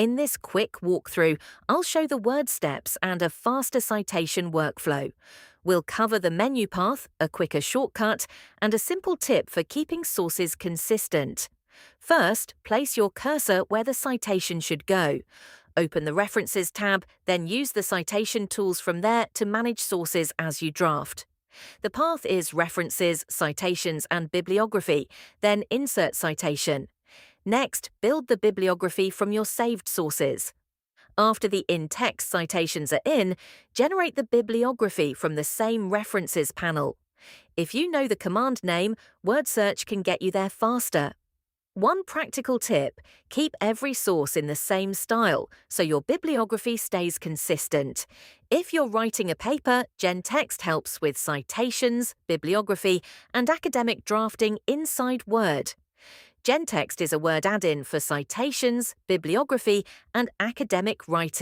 In this quick walkthrough, I'll show the word steps and a faster citation workflow. We'll cover the menu path, a quicker shortcut, and a simple tip for keeping sources consistent. First, place your cursor where the citation should go. Open the References tab, then use the citation tools from there to manage sources as you draft. The path is References, Citations, and Bibliography, then Insert Citation. Next, build the bibliography from your saved sources. After the in-text citations are in, generate the bibliography from the same References panel. If you know the command name, word search can get you there faster. One practical tip: keep every source in the same style so your bibliography stays consistent. If you're writing a paper, GenText helps with citations, bibliography, and academic drafting inside Word. GenText is a Word add-in for citations, bibliography, and academic writing.